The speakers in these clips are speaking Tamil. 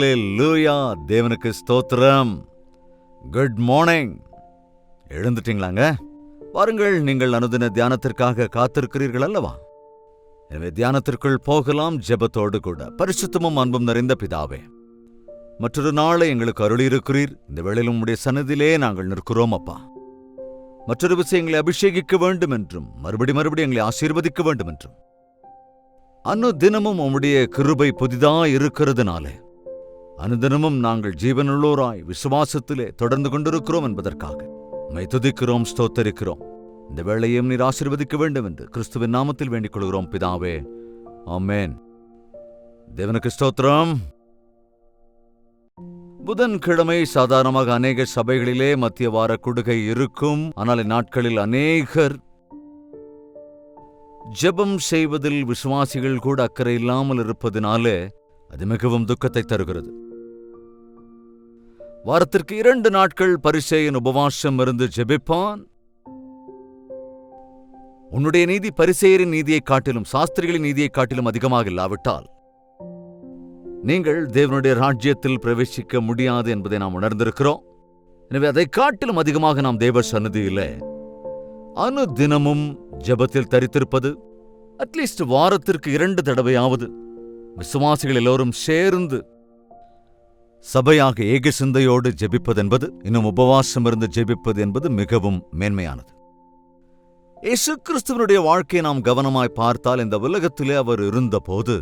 ஹல்லேலூயா, தேவனுக்கு ஸ்தோத்திரம். Good morning. எழுந்துட்டீங்களாங்க? வாருங்கள், நீங்கள் அனுதின தியானத்திற்காக காத்திருக்கிறீர்கள் அல்லவா? எனவே தியானத்திற்குள் போகலாம். ஜெபத்தோடு கூட. பரிசுத்தமும் அன்பும் நிறைந்த பிதாவே, மற்றொரு நாளை எங்களுக்கு அருளியிருக்கிறீர். இந்த வேளையில் உம்முடைய சன்னதியிலே நாங்கள் நிற்கிறோம் அப்பா. மற்றொரு விஷயங்களை அபிஷேகிக்க வேண்டும் என்றும் மறுபடி எங்களை ஆசீர்வதிக்க வேண்டும் என்றும் அனுதினமும் உம்முடைய கிருபை புதிதாய் இருக்கிறதுனாலே அனுதினமும் நாங்கள் ஜீவனுள்ளோராய் விசுவாசத்திலே தொடர்ந்து கொண்டிருக்கிறோம் என்பதற்காக உம்மை துதிக்கிறோம், ஸ்தோத்தரிக்கிறோம். இந்த வேளையையும் நீர் ஆசீர்வதிக்க வேண்டும் என்று கிறிஸ்துவின் நாமத்தில் வேண்டிக் கொள்கிறோம் பிதாவே, ஆமென். தேவனுக்கு ஸ்தோத்திரம். புதன்கிழமை சாதாரணமாக அநேக சபைகளிலே மத்திய வார கூடுகை இருக்கும். ஆனால் இந்நாட்களில் அநேகர் ஜெபம் செய்வதில் விசுவாசிகள் கூட அக்கறை இல்லாமல் இருப்பதினாலே அது மிகவும் துக்கத்தை தருகிறது. வாரத்திற்கு 2 நாட்கள் பரிசேயன் உபவாசம் இருந்து ஜெபிப்பான். உன்னுடைய நீதி பரிசேயரின் நீதியைக் காட்டிலும் சாஸ்திரிகளின் நீதியைக் காட்டிலும் அதிகமாக இல்லாவிட்டால் நீங்கள் தேவனுடைய ராஜ்யத்தில் பிரவேசிக்க முடியாது என்பதை நாம் உணர்ந்திருக்கிறோம். எனவே அதை காட்டிலும் அதிகமாக நாம் தேவ சந்நிதியிலே அனுதினமும் ஜெபத்தில் தரித்திருப்பது, அட்லீஸ்ட் வாரத்திற்கு 2 தடவையாவது விசுவாசிகள் எல்லோரும் சேர்ந்து சபையாக ஏக சிந்தையோடு ஜெபிப்பது என்பது, இன்னும் உபவாசம் இருந்து ஜெபிப்பது என்பது மிகவும் மேன்மையானது. இயேசு கிறிஸ்துவனுடைய வாழ்க்கையை நாம் கவனமாய் பார்த்தால், இந்த உலகத்திலே அவர் இருந்தபோது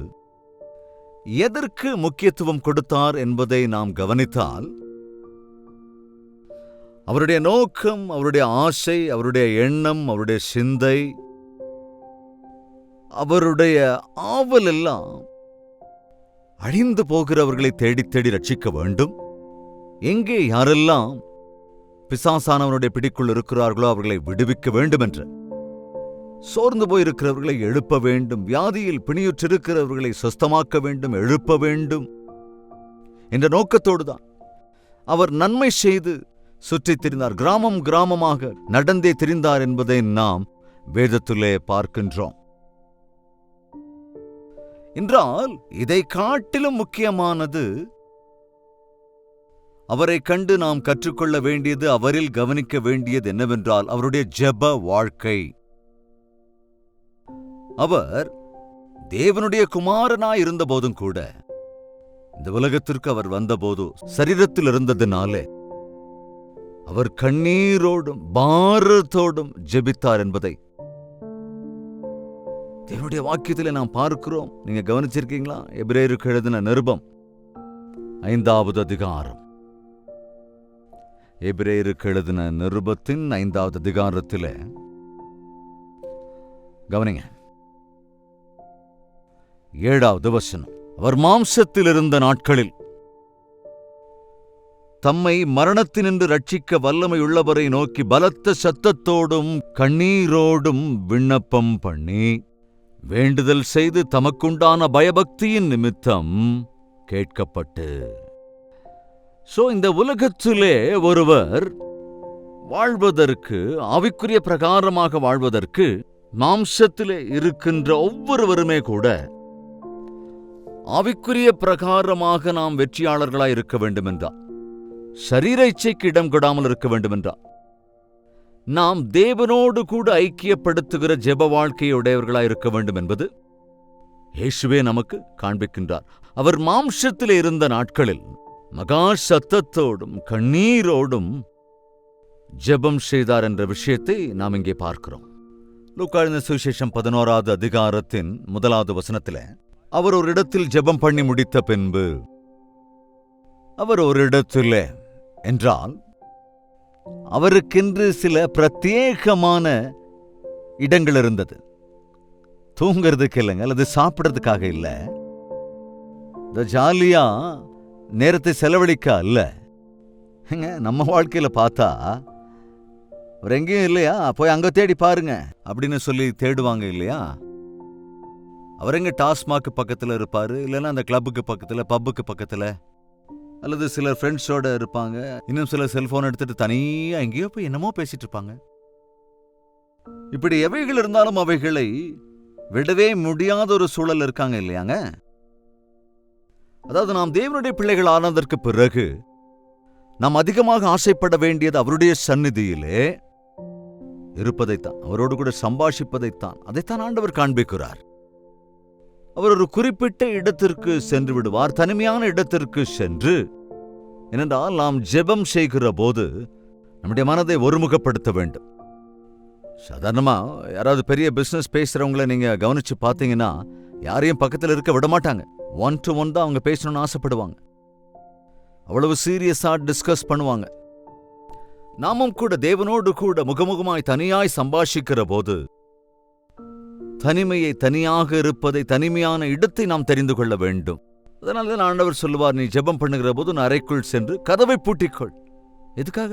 எதற்கு முக்கியத்துவம் கொடுத்தார் என்பதை நாம் கவனித்தால், அவருடைய நோக்கம், அவருடைய ஆசை, அவருடைய எண்ணம், அவருடைய சிந்தை, அவருடைய ஆவல் எல்லாம் அழிந்து போகிறவர்களை தேடி தேடி ரட்சிக்க வேண்டும். எங்கே யாரெல்லாம் பிசாசானவனுடைய பிடிக்குள் இருக்கிறார்களோ அவர்களை விடுவிக்க வேண்டும் என்று, சோர்ந்து போயிருக்கிறவர்களை எழுப்ப வேண்டும், வியாதியில் பிணியுற்றிருக்கிறவர்களை சுஸ்தமாக்க வேண்டும், எழுப்ப வேண்டும் என்ற நோக்கத்தோடுதான் அவர் நன்மை செய்து சுற்றித் திரிந்தார். கிராமம் கிராமமாக நடந்தே திரிந்தார் என்பதை நாம் வேதத்திலே பார்க்கின்றோம். என்றால் இதை காட்டிலும் முக்கியமானது, அவரை கண்டு நாம் கற்றுக்கொள்ள வேண்டியது, அவரில் கவனிக்க வேண்டியது என்னவென்றால் அவருடைய ஜெப வாழ்க்கை. அவர் தேவனுடைய குமாரனாய் இருந்த போதும் கூட, இந்த உலகத்திற்கு அவர் வந்தபோது சரீரத்தில் இருந்ததினாலே அவர் கண்ணீரோடும் பாரத்தோடும் ஜெபித்தார் என்பதை தேவனுடைய வாக்கியத்திலே நாம் பார்க்கிறோம். நீங்க கவனிச்சிருக்கீங்களா? எபிரேயருக்கு எழுதின நிருபம் 5வது அதிகாரம், எபிரேயருக்கு எழுதின நிருபத்தின் 5வது அதிகாரத்திலே கவனிங்க, 7வது வசனம். அவர் மாம்சத்தில் இருந்த நாட்களில் தம்மை மரணத்தினின்று ரட்சிக்க வல்லமையுள்ளவரை நோக்கி பலத்த சத்தத்தோடும் கண்ணீரோடும் விண்ணப்பம் பண்ணி வேண்டுதல் செய்து தமக்குண்டான பயபக்தியின் நிமித்தம் கேட்கப்பட்டு. இந்த உலகத்திலே ஒருவர் வாழ்வதற்கு, ஆவிக்குரிய பிரகாரமாக வாழ்வதற்கு, மாம்சத்திலே இருக்கின்ற ஒவ்வொருவருமே கூட ஆவிக்குரிய பிரகாரமாக நாம் வெற்றியாளர்களாய் இருக்க வேண்டும் என்றால், சரீர இச்சைக்கு இடம் கொடாமல் இருக்க வேண்டும் என்றால், நாம் தேவனோடு கூட ஐக்கியப்படுத்துகிற ஜெப வாழ்க்கையுடையவர்களாய் இருக்க வேண்டும் என்பது இயேசுவே நமக்கு காண்பிக்கின்றார். அவர் மாம்சத்திலே இருந்த நாட்களில் மகா சத்தத்தோடும் கண்ணீரோடும் ஜெபம் செய்தார் என்ற விஷயத்தை நாம் இங்கே பார்க்கிறோம். லூக்கா எழுதின சுவிசேஷம் 11வது அதிகாரத்தின் 1வது வசனத்திலே, அவர் ஒரு இடத்தில் ஜெபம் பண்ணி முடித்த பின்பு, அவர் ஒரு இடத்திலே என்றால் அவருக்கென்று சில பிரத்யேகமான இடங்கள் இருந்தது. தூங்கிறதுக்கு இல்லைங்க, அல்லது சாப்பிட்றதுக்காக இல்லை, இந்த ஜாலியா நேரத்தை செலவழிக்க அல்ல. நம்ம வாழ்க்கையில பார்த்தா அவர் எங்கேயும் இல்லையா, போய் அங்க தேடி பாருங்க அப்படின்னு சொல்லி தேடுவாங்க இல்லையா? அவர் எங்க டாஸ்மாக் பக்கத்துல இருப்பாரு, இல்லைன்னா அந்த கிளப்புக்கு பக்கத்துல, பப்புக்கு பக்கத்துல, அல்லது சிலர் ஃப்ரெண்ட்ஸோட இருப்பாங்க, இன்னும் சிலர் செல்போன் எடுத்துட்டு தனியா எங்கேயோ போய் என்னமோ பேசிட்டு இருப்பாங்க. இப்படி எவைகள் இருந்தாலும் அவைகளை விடவே முடியாத ஒரு சூழல் இருக்காங்க இல்லையாங்க? அதாவது நாம் தேவனுடைய பிள்ளைகள் ஆனதற்கு பிறகு நாம் அதிகமாக ஆசைப்பட வேண்டியது அவருடைய சந்நிதியிலே இருப்பதைத்தான், அவரோடு கூட சம்பாஷிப்பதைத்தான். அதைத்தான் ஆண்டவர் காண்பிக்கிறார். அவர் ஒரு குறிப்பிட்ட இடத்திற்கு சென்று விடுவார், தனிமையான இடத்திற்கு சென்று. ஏனென்றால் நாம் ஜெபம் செய்கிற போது நம்முடைய மனதை ஒருமுகப்படுத்த வேண்டும். சாதாரணமா யாராவது பெரிய பிசினஸ் பேசுறவங்களை நீங்க கவனிச்சு பார்த்தீங்கன்னா யாரையும் பக்கத்தில் இருக்க விட மாட்டாங்க. 1-to-1 தான் அவங்க பேசணும்னு ஆசைப்படுவாங்க. அவ்வளவு சீரியஸா டிஸ்கஸ் பண்ணுவாங்க. நாமும் கூட தேவனோடு கூட முகமுகமாய் தனியாய் சம்பாஷிக்கிற போது தனிமையை, தனியாக இருப்பதை, தனிமையான இடத்தை நாம் தெரிந்து கொள்ள வேண்டும். அதனால ஆண்டவர் சொல்லுவார், நீ ஜெபம் பண்ணுகிற போது உன் அறைக்குள் சென்று கதவை பூட்டிக்கொள். எதுக்காக?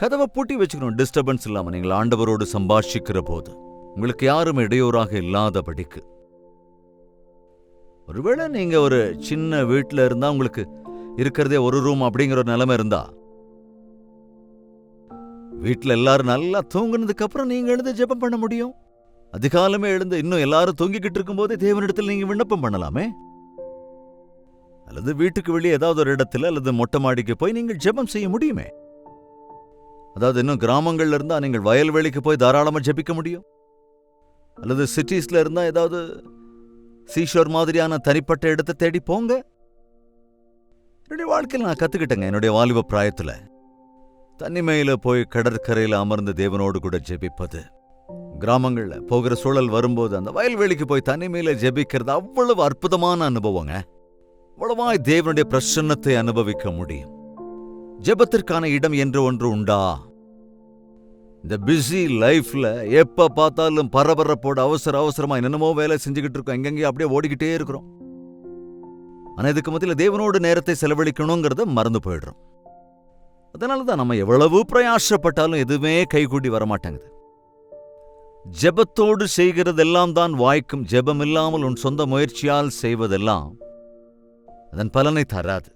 கதவை பூட்டி வச்சுக்கணும், டிஸ்டர்பன்ஸ் இல்லாம நீங்கள் ஆண்டவரோடு சம்பாஷிக்கிற போது, உங்களுக்கு யாரும் இடையூறாக இல்லாதபடிக்கு. ஒருவேளை நீங்க ஒரு சின்ன வீட்டுல இருந்தா, உங்களுக்கு இருக்கிறதே ஒரு ரூம் அப்படிங்கிற ஒரு நிலைமை இருந்தா, வீட்டுல எல்லாரும் நல்லா தூங்குனதுக்கு அப்புறம் நீங்க எழுந்து ஜெபம் பண்ண முடியும். அதிகாலமே எழுந்து இன்னும் எல்லாரும் தூங்கிக்கிட்டு இருக்கும் போதே தேவனிடத்தில் நீங்க விண்ணப்பம் பண்ணலாமே. அல்லது வீட்டுக்கு வெளியே ஏதாவது ஒரு இடத்துல அல்லது மொட்டை மாடிக்கு போய் நீங்கள் ஜெபம் செய்ய முடியுமே. அதாவது இன்னும் கிராமங்கள்ல இருந்தா நீங்கள் வயல்வெளிக்கு போய் தாராளமா ஜெபிக்க முடியும். அல்லது சிட்டிஸ்ல இருந்தா ஏதாவது சீஷோர் மாதிரியான தனிப்பட்ட இடத்தை தேடி போங்க. என்னுடைய வாழ்க்கையில் நான் கத்துக்கிட்டேங்க. என்னுடைய வாலிப பிராயத்துல தனிமையில போய் கடற்கரையில் அமர்ந்து தேவனோடு கூட ஜெபிப்பது. கிராமங்கள்ல போகிற சூழல் வரும்போது அந்த வயல்வெளிக்கு போய் தனிமையில ஜெபிக்கிறது அவ்வளவு அற்புதமான அனுபவங்க. அவ்வளவாய் தேவனுடைய பிரசன்னத்தை அனுபவிக்க முடியும். ஜெபத்திற்கான இடம் என்று ஒன்று உண்டா? இந்த பிஸி லைஃப்ல எப்ப பார்த்தாலும் பரபரப்போட அவசரமா என்னென்னமோ வேலை செஞ்சுக்கிட்டு இருக்கோம், எங்கெங்கேயும் அப்படியே ஓடிக்கிட்டே இருக்கிறோம். ஆனா இதுக்கு மத்தியில தேவனோடு நேரத்தை செலவழிக்கணுங்கிறத மறந்து போயிடுறோம். அதனாலதான் நம்ம எவ்வளவு பிரயாசப்பட்டாலும் எதுவுமே கைகூடி வரமாட்டேங்குது. ஜெபத்தோடு செய்கிறதெல்லாம் தான் வாய்க்கும். ஜெபம் இல்லாமல் உன் சொந்த முயற்சியால் செய்வதெல்லாம் அதன் பலனை தராது.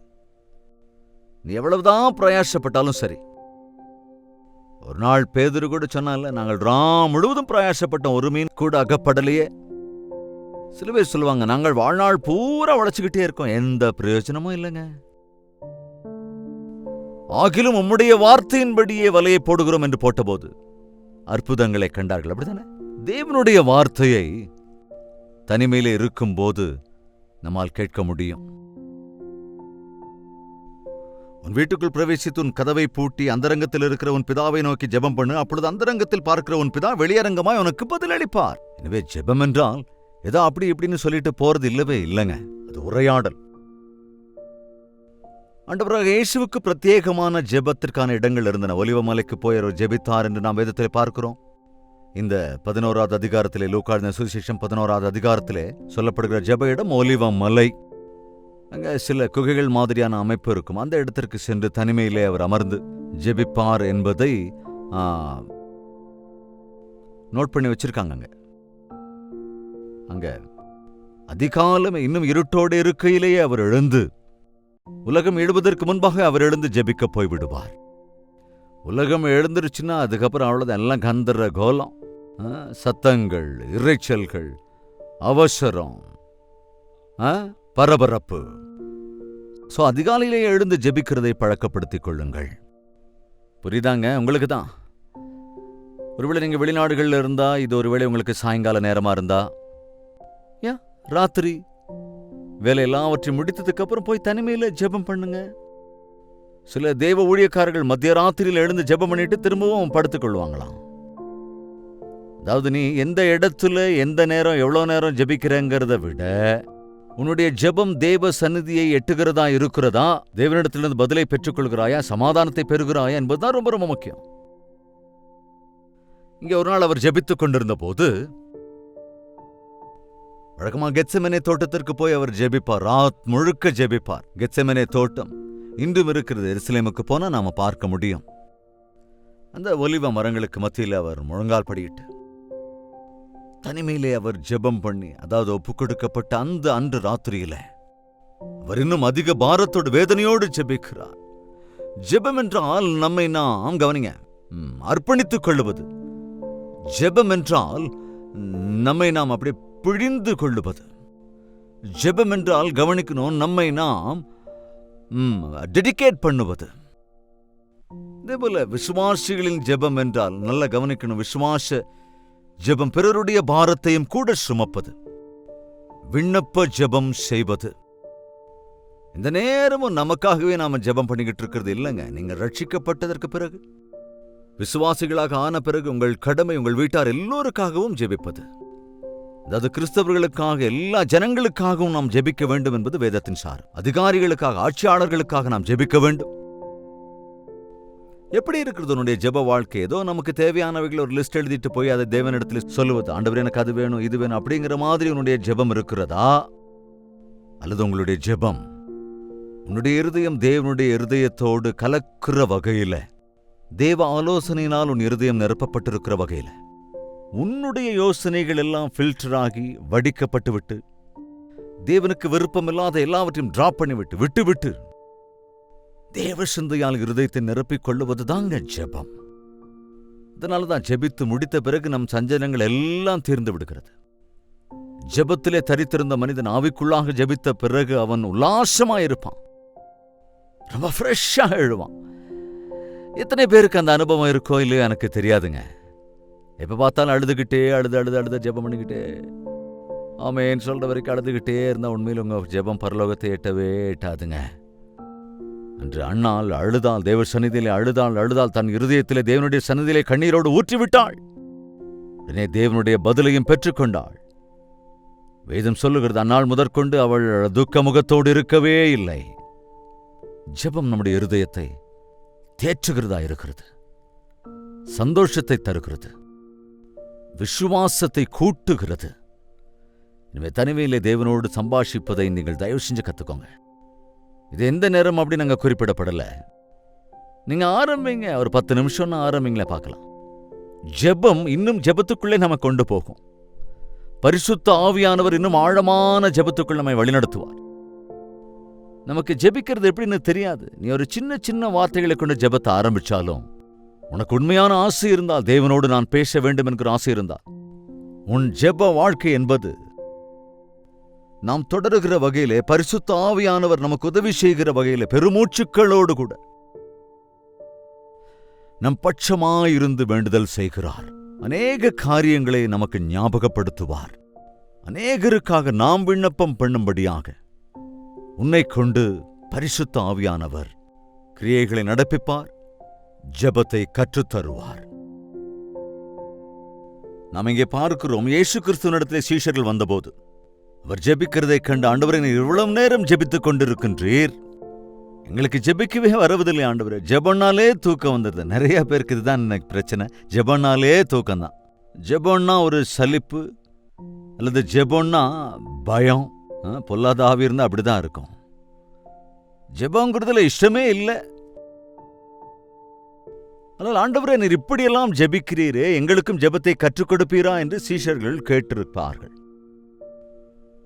நீ எவ்வளவுதான் பிரயாசப்பட்டாலும் சரி. ஒரு நாள் பேதுரு கூட சொன்னால, நாங்கள் ராம் முழுவதும் பிரயாசப்பட்டோம், ஒரு மீன் கூட அகப்படலையே. சில பேர் சொல்லுவாங்க, நாங்கள் வாழ்நாள் பூரா உழைச்சுக்கிட்டே இருக்கோம், எந்த பிரயோஜனமும் இல்லைங்க. ஆகிலும் உம்முடைய வார்த்தையின்படியே வலையை போடுகிறோம் என்று போட்டபோது அற்புதங்களை கண்டார்கள். அப்படித்தானே? தேவனுடைய வார்த்தையை தனிமையிலே இருக்கும் போது நம்மால் கேட்க முடியும். உன் வீட்டுக்குள் பிரவேசித்து உன் கதவை பூட்டி அந்தரங்கத்தில் இருக்கிற உன் பிதாவை நோக்கி ஜெபம் பண்ணு. அப்பொழுது அந்தரங்கத்தில் பார்க்கிற உன் பிதா வெளியரங்கமாய் உனக்கு பதிலளிப்பார். எனவே ஜெபம் என்றால் ஏதோ அப்படி இப்படின்னு சொல்லிட்டு போறது இல்லவே இல்லைங்க. அது உரையாடல். ஆண்டவராக இயேசுவுக்கு பிரத்யேகமான ஜெபத்திற்கான இடங்கள் இருந்தன. ஒலிவமலைக்கு போய் அவர் ஜெபித்தார் என்று நாம் வேதத்திலே பார்க்கிறோம். இந்த 11வது அதிகாரத்திலே, லூக்கா எழுதின சுவிசேஷம் 11வது அதிகாரத்திலே சொல்லப்படுகிற ஜெப இடம் ஒலிவமலை. அங்க சில குகைகள் மாதிரியான அமைப்பு இருக்கும். அந்த இடத்திற்கு சென்று தனிமையிலே அவர் அமர்ந்து ஜெபிப்பார் என்பதை நோட் பண்ணி வச்சிருக்காங்க. அங்க அதிகாலமே இன்னும் இருட்டோடு இருக்கையிலேயே அவர் எழுந்து, உலகம் எழுவதற்கு முன்பாக அவர் எழுந்து ஜெபிக்க போய்விடுவார். உலகம் எழுந்துருச்சுன்னா அதுக்கப்புறம் அவ்வளவுதான், எல்லாம் கந்தர கோலம், சத்தங்கள், இறைச்சல்கள், அவசரம், பரபரப்பு. சோ அதிகாலையிலே எழுந்து ஜெபிக்கிறதை பழக்கப்படுத்திக் கொள்ளுங்கள். புரியுதாங்க? உங்களுக்கு தான். ஒருவேளை நீங்க வெளிநாடுகள்ல இருந்தா, இது ஒருவேளை உங்களுக்கு சாயங்கால நேரமா இருந்தா, ராத்திரி வேலை எல்லாவற்றையும் முடித்ததுக்கு அப்புறம் போய் தனிமையில ஜெபம் பண்ணுங்க. சில தேவ ஊழியக்காரர்கள் மத்திய ராத்திரியில் எழுந்து ஜெபம் பண்ணிட்டு திரும்பவும் படுத்துக் கொள்வாங்களாம். அதாவது நீ எந்த இடத்துல எந்த நேரம் எவ்வளவு நேரம் ஜெபிக்கிறேங்கிறத விட உன்னுடைய ஜெபம் தேவ சந்நிதியை எட்டுகிறதா இருக்கிறதா, தேவனிடத்திலிருந்து பதிலை பெற்றுக்கொள்கிறாயா, சமாதானத்தை பெறுகிறாயா என்பதுதான் ரொம்ப ரொம்ப முக்கியம். இங்க ஒரு நாள் அவர் ஜெபித்துக் கொண்டிருந்த போது வழக்கமாக கெத்செமனே தோட்டத்திற்கு போய் அவர் ஜெபிப்பார். ராத் முழுக்க ஜெபிப்பார். கெத்செமனே தோட்டம் இன்றும் இருக்கிறது. எருசலேமுக்கு போனா நாம பார்க்க முடியும். அந்த ஒலிவ மரங்களுக்கு மத்தியில் அவர் முழங்கால் படியிட்டு தனிமையிலே அவர் ஜெபம் பண்ணி, அதாவது ஒப்பு கொடுக்கப்பட்ட அந்த அன்று ராத்திரியில அவர் இன்னும் அதிக பாரத்தோடு வேதனையோடு ஜெபிக்கிறார். ஜெபம் என்றால் நம்மை நாம் கவனிங்க அர்ப்பணித்துக் கொள்ளுவது. ஜெபம் என்றால் நம்மை நாம் அப்படி பிழிந்து கொள்ளுவது. ஜெபம் என்றால் கவனிக்கணும், நம்மை நாம் டெடிகேட் பண்ணுவது. இதேபோல விசுவாசிகளின் ஜெபம் என்றால் நல்ல கவனிக்கணும், விசுவாச ஜெபம் பிறருடைய பாரத்தையும் கூட சுமப்பது, விண்ணப்ப ஜெபம் செய்வது. இந்த நேரமும் நமக்காகவே நாம ஜெபம் பண்ணிக்கிட்டு இருக்கிறது இல்லைங்க. நீங்க ரட்சிக்கப்பட்டதற்கு பிறகு, விசுவாசிகளாக ஆன பிறகு உங்கள் கடமை உங்கள் வீட்டார் எல்லோருக்காகவும் ஜெபிப்பது. அதாவது கிறிஸ்தவர்களுக்காக, எல்லா ஜனங்களுக்காகவும் நாம் ஜெபிக்க வேண்டும் என்பது வேதத்தின் சாரம். அதிகாரிகளுக்காக, ஆட்சியாளர்களுக்காக நாம் ஜெபிக்க வேண்டும். எப்படி இருக்கிறது உன்னுடைய ஜெப வாழ்க்கை? ஏதோ நமக்கு தேவையானவைகள் ஒரு லிஸ்ட் எழுதிட்டு போய் அதை தேவனிடத்தில் சொல்லுவது, ஆண்டவர் எனக்கு அது வேணும் இது வேணும் அப்படிங்கிற மாதிரி உன்னுடைய ஜெபம் இருக்கிறதா? அல்லது உங்களுடைய ஜெபம் உன்னுடைய இருதயம் தேவனுடைய இருதயத்தோடு கலக்கிற வகையில, தேவ ஆலோசனையினால் உன் இருதயம் நிரப்பப்பட்டிருக்கிற வகையில, உன்னுடைய யோசனைகள் எல்லாம் ஃபில்டர் ஆகி வடிக்கப்பட்டு விட்டு, தேவனுக்கு விருப்பமில்லாத எல்லாவற்றையும் டிராப் பண்ணிவிட்டு விட்டு தேவ சிந்தையால் இருதயத்தை நிரப்பிக் கொள்ளுவது தாங்க ஜெபம். இதனாலதான் ஜெபித்து முடித்த பிறகு நம் சஞ்சலங்கள் எல்லாம் தீர்ந்து விடுகிறது. ஜெபத்திலே தரித்திருந்த மனிதன் ஆவிக்குள்ளாக ஜெபித்த பிறகு அவன் உல்லாசமாயிருப்பான், ரொம்ப ஃப்ரெஷ்ஷா எழுவான். எத்தனை பேருக்கு அந்த அனுபவம் இருக்கோ இல்லையோ எனக்கு தெரியாதுங்க. எப்ப பார்த்தாலும் அழுதுகிட்டே அழுது ஜெபம் பண்ணிக்கிட்டே ஆமேன்னு சொல்ற வரைக்கும் அழுதுகிட்டே இருந்தா உண்மையில் உங்க ஜெபம் பரலோகத்தை எட்டவே எட்டாதுங்க. அன்று அண்ணாள் அழுதாள், தேவ சந்நிதியிலே அழுதாள், தன் இருதயத்திலே தேவனுடைய சந்நிதியிலே கண்ணீரோடு ஊற்றிவிட்டாள். உடனே தேவனுடைய பதிலையும் பெற்றுக்கொண்டாள். வேதம் சொல்லுகிறது, அந்நாள் முதற்கொண்டு அவள் துக்க முகத்தோடு இருக்கவே இல்லை. ஜெபம் நம்முடைய இருதயத்தை தேற்றுகிறதா இருக்கிறது, சந்தோஷத்தை தருகிறது, விசுவாசத்தை கூட்டுகிறது. எனவே தனிமையிலே தேவனோடு சம்பாஷிப்பதை நீங்கள் தயவு செஞ்சு கத்துக்கோங்க. இது எந்த நேரம் அப்படி நாங்கள் குறிப்பிடப்படல. நீங்க ஆரம்பிங்க, ஒரு 10 நிமிஷம்னு ஆரம்பிங்களே பார்க்கலாம். ஜெபம் இன்னும் ஜெபத்துக்குள்ளே நம்ம கொண்டு போகும். பரிசுத்த ஆவியானவர் இன்னும் ஆழமான ஜெபத்துக்குள் நம்மை வழிநடத்துவார். நமக்கு ஜெபிக்கிறது எப்படின்னு தெரியாது. நீ ஒரு சின்ன சின்ன வார்த்தைகளை கொண்டு ஜெபத்தை ஆரம்பிச்சாலும், உனக்கு உண்மையான ஆசை இருந்தால், தேவனோடு நான் பேச வேண்டும் என்கிற ஆசை இருந்தால், உன் ஜெப வாழ்க்கை என்பது நாம் தொடருகிற வகையிலே, பரிசுத்த ஆவியானவர் நமக்கு உதவி செய்கிற வகையிலே, பெருமூச்சுக்களோடு கூட நம் பட்சமாயிருந்து வேண்டுதல் செய்கிறார். அநேக காரியங்களை நமக்கு ஞாபகப்படுத்துவார். அநேகருக்காக நாம் விண்ணப்பம் பண்ணும்படியாக உன்னை கொண்டு பரிசுத்த ஆவியானவர் கிரியைகளை நடப்பிப்பார், ஜெபத்தை கற்றுத்தருவார். நாம் இங்கே பார்க்கிறோம், இயேசு கிறிஸ்துவினிடத்திலே சீஷர்கள் வந்தபோது அவர் ஜெபிக்கிறதை கண்டு, ஆண்டவரே நீர் இவ்வளவு நேரம் ஜெபித்துக் கொண்டிருக்கின்றீர், எங்களுக்கு ஜெபிக்கவே வரவதில்லை ஆண்டவரே. ஜெபம்னாலே தூக்கம் வந்துடுது. நிறைய பேருக்கு இதுதான் எனக்கு பிரச்சனை, ஜெபம்னாலே தூக்கம்தான். ஜெபம்னா ஒரு சலிப்பு, அல்லது ஜெபம்னா பயம், பொல்லாத ஆவி இருந்தா அப்படிதான் இருக்கும். ஜெபங்கிறதுல இஷ்டமே இல்லை. ஆனால் ஆண்டவரே நீர் இப்படியெல்லாம் ஜெபிக்கிறீரே, எங்களுக்கும் ஜெபத்தை கற்றுக் கொடுப்பீரா என்று சீஷர்கள் கேட்டிருப்பார்கள்.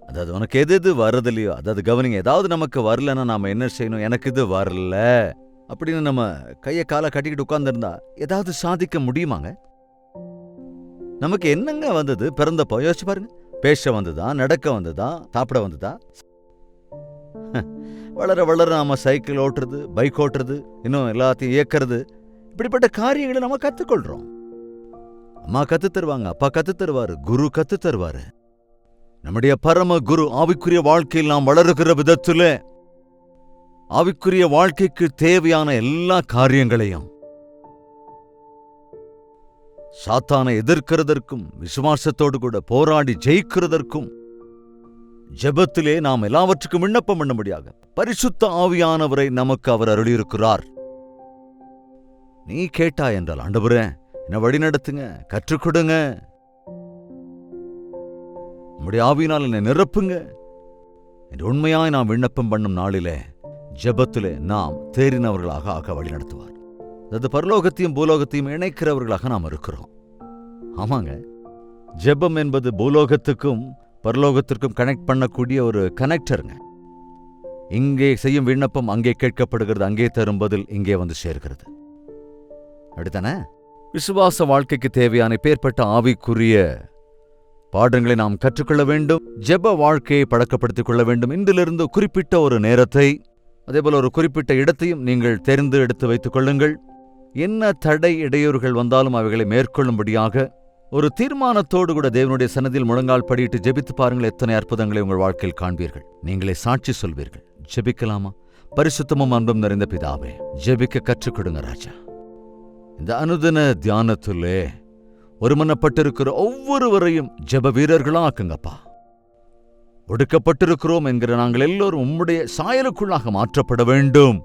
அதாவது உனக்கு எது வரதில்லையோ, அதாவது கவனிங்க, ஏதாவது நமக்கு வரலன்னா நாம என்ன செய்யணும்? எனக்கு இது வரல அப்படின்னு நம்ம கையை காலை கட்டிக்கிட்டு உட்கார்ந்துருந்தா ஏதாவது சாதிக்க முடியுமாங்க? நமக்கு என்னங்க வந்தது? பிறந்தப்போ யோசிச்சு பாருங்க. பேச வந்ததா, நடக்க வந்ததா, சாப்பிட வந்ததா? வளர வளர நாம சைக்கிள் ஓட்டுறது, பைக் ஓட்டுறது, இன்னும் எல்லாத்தையும் இயக்கிறது, இப்படிப்பட்ட காரியங்களை நம்ம கத்துக்கொள்றோம். அம்மா கத்து தருவாங்க, அப்பா கத்து தருவாரு, குரு கத்து தருவாரு. நம்முடைய பரம குரு ஆவிக்குரிய வாழ்க்கையில் நாம் வளருகிற விதத்துல ஆவிக்குரிய வாழ்க்கைக்கு தேவையான எல்லா காரியங்களையும், சாத்தானை எதிர்க்கிறதற்கும் விசுவாசத்தோடு கூட போராடி ஜெயிக்கிறதற்கும் ஜெபத்திலே நாம் எல்லாவற்றுக்கும் விண்ணப்பம் பண்ணும்படியாக பரிசுத்த ஆவியானவரை நமக்கு அவர் அருளியிருக்கிறார். நீ கேட்டாய் என்றால், ஆண்டவரே என்ன வழி நடத்துங்க, கற்றுக் கொடுங்க, நம்முடைய ஆவியினால் என்னை நிரப்புங்க என்று உண்மையாய் நாம் விண்ணப்பம் பண்ணும் நாளிலே ஜெபத்திலே நாம் தேறினவர்களாக ஆக வழி நடத்துவார். அதாவது பரலோகத்தையும் பூலோகத்தையும் இணைக்கிறவர்களாக நாம் இருக்கிறோம். ஆமாங்க, ஜெபம் என்பது பூலோகத்துக்கும் பரலோகத்திற்கும் கனெக்ட் பண்ணக்கூடிய ஒரு கனெக்டருங்க. இங்கே செய்யும் விண்ணப்பம் அங்கே கேட்கப்படுகிறது, அங்கே தரும் பதில் இங்கே வந்து சேர்கிறது. அப்படித்தானே? விசுவாச வாழ்க்கைக்கு தேவையான பேர்பட்ட ஆவிக்குரிய பாடங்களை நாம் கற்றுக்கொள்ள வேண்டும். ஜெப வாழ்க்கையை பழக்கப்படுத்திக் கொள்ள வேண்டும். இன்றிலிருந்து குறிப்பிட்ட ஒரு நேரத்தை, அதேபோல ஒரு குறிப்பிட்ட இடத்தையும் நீங்கள் தெரிந்து எடுத்து வைத்துக் கொள்ளுங்கள். என்ன தடை இடையூறுகள் வந்தாலும் அவைகளை மேற்கொள்ளும்படியாக ஒரு தீர்மானத்தோடு கூட தேவனுடைய சன்னதியில் முழங்கால் படியிட்டு ஜெபித்து பாருங்கள். எத்தனை அற்புதங்களை உங்கள் வாழ்க்கையில் காண்பீர்கள். நீங்களே சாட்சி சொல்வீர்கள். ஜெபிக்கலாமா? பரிசுத்தமும் அன்பும் நிறைந்த பிதாவே, ஜெபிக்க கற்றுக் கொடுங்க ராஜா. இந்த அனுதின தியானத்திலே ஒருமனப்பட்டிருக்கிற ஒவ்வொருவரையும் ஜெப வீரர்களாக்குங்கப்பா. ஒடுக்கப்பட்டிருக்கிறோம் என்கிற நாங்கள் எல்லோரும் உம்முடைய சாயலுக்குள்ளாக மாற்றப்பட வேண்டும்.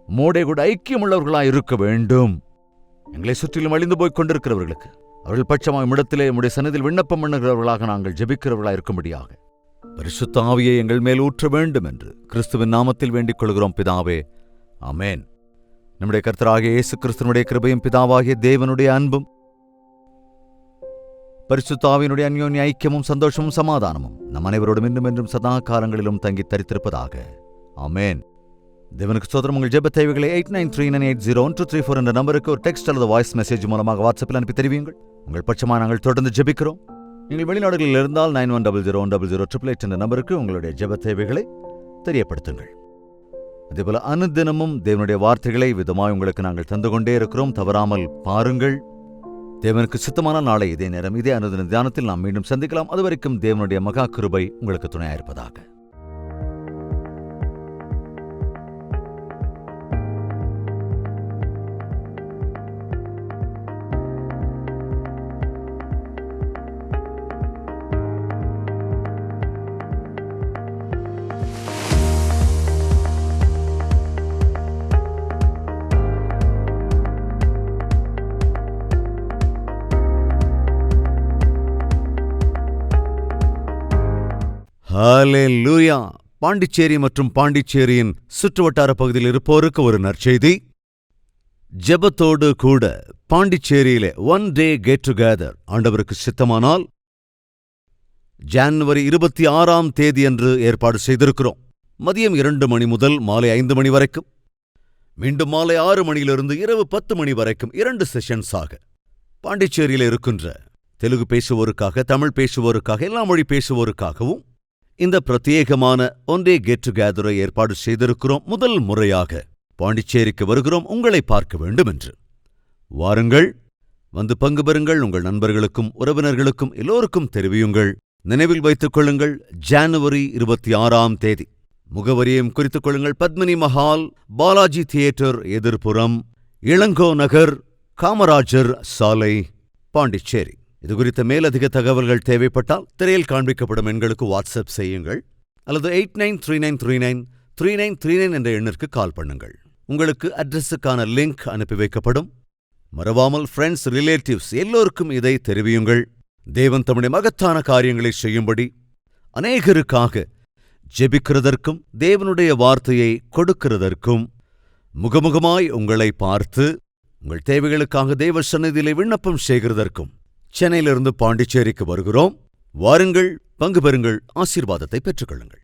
உம்மோடைய கூட ஐக்கியமுள்ளவர்களாய் இருக்க வேண்டும். எங்களை சுற்றிலும் அழிந்து போய்க் கொண்டிருக்கிறவர்களுக்கு அவர்கள் பட்சமாக இடத்திலே உம்முடைய சன்னதியில் விண்ணப்பம் பண்ணுகிறவர்களாக நாங்கள் ஜெபிக்கிறவர்களாய் இருக்கும்படியாக பரிசுத்த ஆவியை எங்கள் மேல் ஊற்ற வேண்டும் என்று கிறிஸ்துவின் நாமத்தில் வேண்டிக் கொள்கிறோம் பிதாவே, ஆமென். நம்முடைய கர்த்தராகிய இயேசு கிறிஸ்துவினுடைய கிருபையும் பிதாவாகிய தேவனுடைய அன்பும் பரிசுத்த ஆவியினுடைய அந்யோன்ய ஐக்கியமும் சந்தோஷமும் சமாதானமும் நம் அனைவரோடும் இன்னும் என்றும் சதா காலங்களிலும் தங்கி தரித்திருப்பதாக, ஆமென். தேவனுக்கு ஸ்தோத்திரம். உங்கள் ஜெப தேவைகளை 8939801234 என்ற நம்பருக்கு ஒரு டெக்ஸ்ட் அல்லது வாய்ஸ் மெசேஜ் மூலமாக வாட்ஸ்அப்பில் அனுப்பி தெரிவியுங்கள். உங்கள் பட்சமாக நாங்கள் தொடர்ந்து ஜெபிக்கிறோம். நீங்கள் வெளிநாடுகளில் இருந்தால் 9100100888 என்ற நம்பருக்கு உங்களுடைய ஜெப தேவைகளை தெரியப்படுத்துங்கள். அதேபோல அனுதினமும் தேவனுடைய வார்த்தைகளை விதமாய் உங்களுக்கு நாங்கள் தந்து கொண்டே இருக்கிறோம். தவறாமல் பாருங்கள். தேவனுக்கு சித்தமான நாளை இதே நேரம் இதே அனுதின தியானத்தில் நாம் மீண்டும் சந்திக்கலாம். அதுவரைக்கும் தேவனுடைய மகா கிருபை உங்களுக்கு துணையாயிருப்பதாக. ஹல்லேலூயா! பாண்டிச்சேரி மற்றும் பாண்டிச்சேரியின் சுற்றுவட்டார பகுதியில் இருப்போருக்கு ஒரு நற்செய்தி. ஜெபத்தோடு கூட பாண்டிச்சேரியிலே 1 டே கெட் டுகெதர் ஆண்டவருக்கு சித்தமானால் ஜனவரி 26ஆம் தேதியன்று ஏற்பாடு செய்திருக்கிறோம். மதியம் 2 மணி முதல் மாலை 5 மணி வரைக்கும், மீண்டும் மாலை 6 மணியிலிருந்து இரவு 10 மணி வரைக்கும் 2 செஷன்ஸாக பாண்டிச்சேரியில் இருக்கின்ற தெலுங்கு பேசுவோருக்காக, தமிழ் பேசுவோருக்காக, எல்லா மொழி பேசுவோருக்காகவும் இந்த பிரத்யேகமான ஒன்றே கெட் டுகெதரை ஏற்பாடு செய்திருக்கிறோம். முதல் முறையாக பாண்டிச்சேரிக்கு வருகிறோம் உங்களை பார்க்க வேண்டும் என்று. வாருங்கள், வந்து பங்கு பெறுங்கள். உங்கள் நண்பர்களுக்கும் உறவினர்களுக்கும் எல்லோருக்கும் தெரிவியுங்கள். நினைவில் வைத்துக் கொள்ளுங்கள், ஜனவரி 26ஆம் தேதி. முகவரியும் குறித்துக் கொள்ளுங்கள். பத்மினி மஹால், பாலாஜி தியேட்டர் எதிர்ப்புறம், இளங்கோ நகர், காமராஜர் சாலை, பாண்டிச்சேரி. இது குறித்த மேலதிக தகவல்கள் தேவைப்பட்டால் திரையில் காண்பிக்கப்படும் எண்களுக்கு வாட்ஸ்அப் செய்யுங்கள் அல்லது 8939393939 என்ற எண்ணிற்கு கால் பண்ணுங்கள். உங்களுக்கு அட்ரஸுக்கான லிங்க் அனுப்பி வைக்கப்படும். மறவாமல் ஃப்ரெண்ட்ஸ், ரிலேட்டிவ்ஸ் எல்லோருக்கும் இதை தெரிவியுங்கள். தேவன் தம்முடைய மகத்தான காரியங்களை செய்யும்படி அநேகருக்காக ஜெபிக்கிறதற்கும் தேவனுடைய வார்த்தையை கொடுக்கிறதற்கும் முகமுகமாய் உங்களை பார்த்து உங்கள் தேவைகளுக்காக தேவ சந்நிதியிலே விண்ணப்பம் செய்கிறதற்கும் சென்னையிலிருந்து பாண்டிச்சேரிக்கு வருகிறோம். வாருங்கள், பங்கு பெறுங்கள், ஆசீர்வாதத்தை பெற்றுக்கொள்ளுங்கள்.